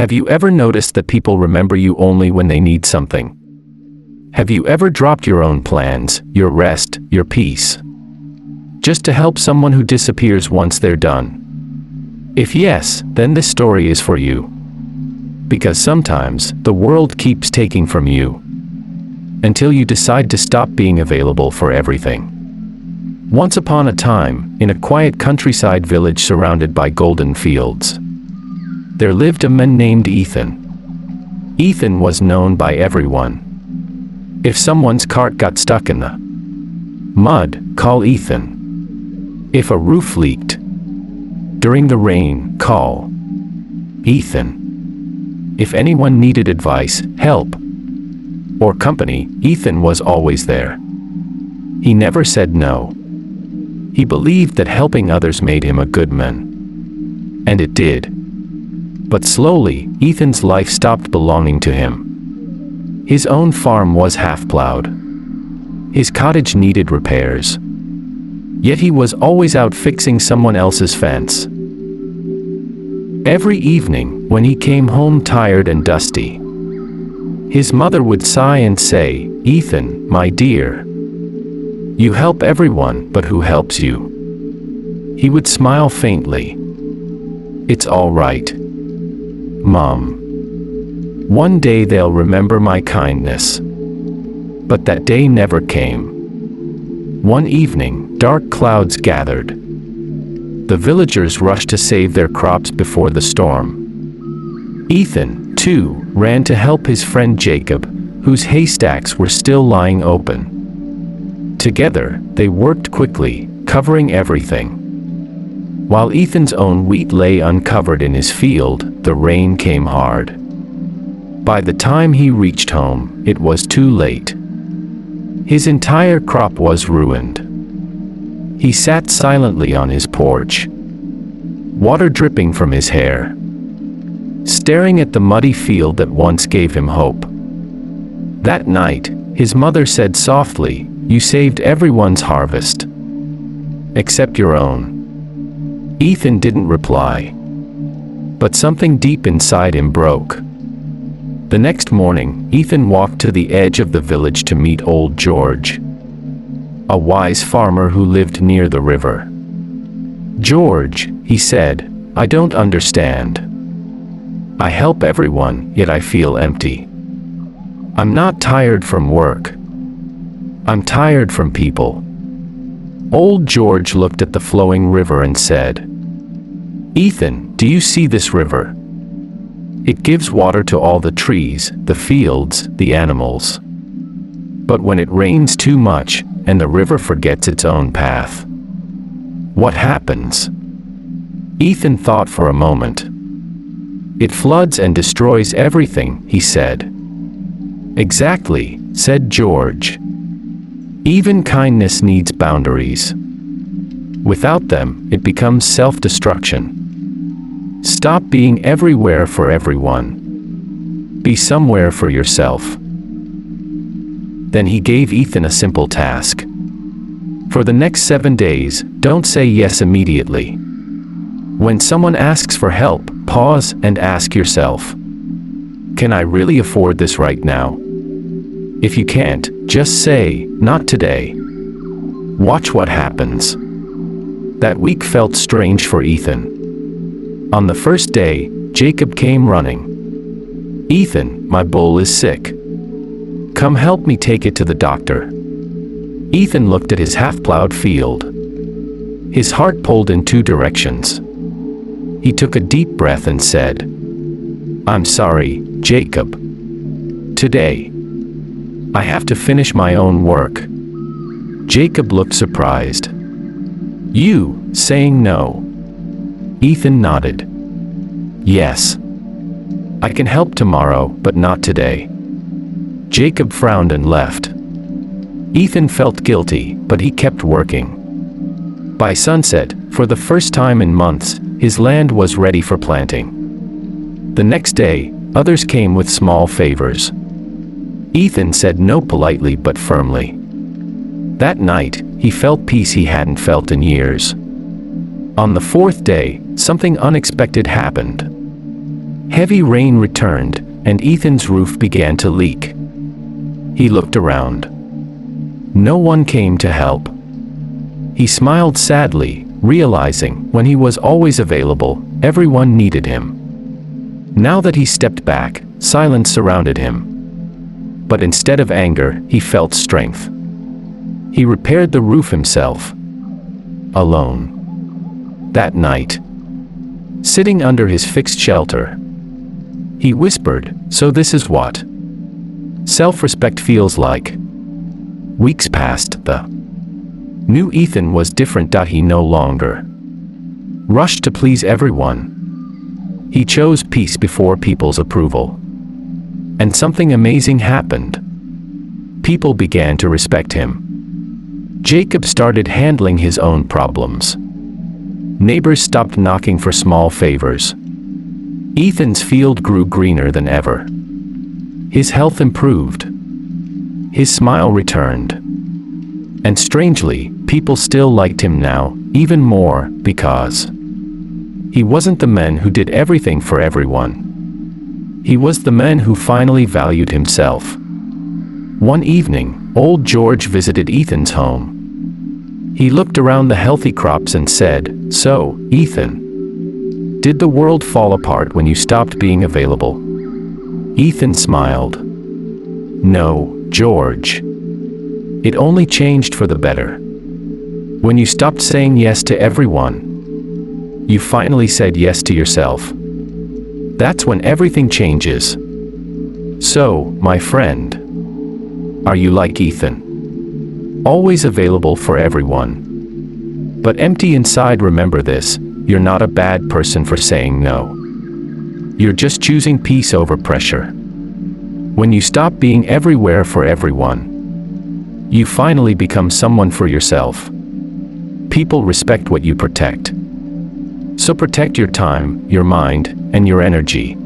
Have you ever noticed that people remember you only when they need something? Have you ever dropped your own plans, your rest, your peace, just to help someone who disappears once they're done? If yes, then this story is for you. Because sometimes, the world keeps taking from you, until you decide to stop being available for everything. Once upon a time, in a quiet countryside village surrounded by golden fields, there lived a man named Ethan. Ethan was known by everyone. If someone's cart got stuck in the mud, call Ethan. If a roof leaked during the rain, call Ethan. If anyone needed advice, help, or company, Ethan was always there. He never said no. He believed that helping others made him a good man. And it did. But slowly, Ethan's life stopped belonging to him. His own farm was half-plowed. His cottage needed repairs. Yet he was always out fixing someone else's fence. Every evening, when he came home tired and dusty, his mother would sigh and say, "Ethan, my dear, you help everyone, but who helps you?" He would smile faintly. "It's all right, Mom. One day they'll remember my kindness." But that day never came. One evening, dark clouds gathered. The villagers rushed to save their crops before the storm. Ethan, too, ran to help his friend Jacob, whose haystacks were still lying open. Together, they worked quickly, covering everything. While Ethan's own wheat lay uncovered in his field, the rain came hard. By the time he reached home, it was too late. His entire crop was ruined. He sat silently on his porch, water dripping from his hair, staring at the muddy field that once gave him hope. That night, his mother said softly, "You saved everyone's harvest, except your own." Ethan didn't reply, but something deep inside him broke. The next morning, Ethan walked to the edge of the village to meet old George, a wise farmer who lived near the river. "George," he said, "I don't understand. I help everyone, yet I feel empty. I'm not tired from work. I'm tired from people." Old George looked at the flowing river and said, "Ethan, do you see this river? It gives water to all the trees, the fields, the animals. But when it rains too much, and the river forgets its own path, what happens?" Ethan thought for a moment. "It floods and destroys everything," he said. "Exactly," said George. "Even kindness needs boundaries. Without them, it becomes self-destruction. Stop being everywhere for everyone. Be somewhere for yourself." Then he gave Ethan a simple task. For the next 7 days, don't say yes immediately. When someone asks for help, pause and ask yourself, "Can I really afford this right now?" If you can't, just say, "Not today." Watch what happens. That week felt strange for Ethan. On the first day, Jacob came running. "Ethan, my bull is sick. Come help me take it to the doctor." Ethan looked at his half-plowed field. His heart pulled in 2 directions. He took a deep breath and said, "I'm sorry, Jacob. Today, I have to finish my own work." Jacob looked surprised. "You saying no?" Ethan nodded. "Yes. I can help tomorrow, but not today." Jacob frowned and left. Ethan felt guilty, but he kept working. By sunset, for the first time in months, his land was ready for planting. The next day, others came with small favors. Ethan said no politely but firmly. That night, he felt peace he hadn't felt in years. On the 4th day, something unexpected happened. Heavy rain returned, and Ethan's roof began to leak. He looked around. No one came to help. He smiled sadly, realizing when he was always available, everyone needed him. Now that he stepped back, silence surrounded him. But instead of anger, he felt strength. He repaired the roof himself. Alone. That night, sitting under his fixed shelter, he whispered, "So this is what self-respect feels like." Weeks passed. The new Ethan was different. He no longer rushed to please everyone. He chose peace before people's approval. And something amazing happened. People began to respect him. Jacob started handling his own problems. Neighbors stopped knocking for small favors. Ethan's field grew greener than ever. His health improved. His smile returned. And strangely, people still liked him now, even more, because he wasn't the man who did everything for everyone. He was the man who finally valued himself. One evening, old George visited Ethan's home. He looked around the healthy crops and said, "So, Ethan, did the world fall apart when you stopped being available?" Ethan smiled. "No, George. It only changed for the better. When you stopped saying yes to everyone, you finally said yes to yourself. That's when everything changes. So, my friend, are you like Ethan? Always available for everyone, but empty inside? Remember this, you're not a bad person for saying no. You're just choosing peace over pressure. When you stop being everywhere for everyone, you finally become someone for yourself. People respect what you protect. So protect your time, your mind, and your energy.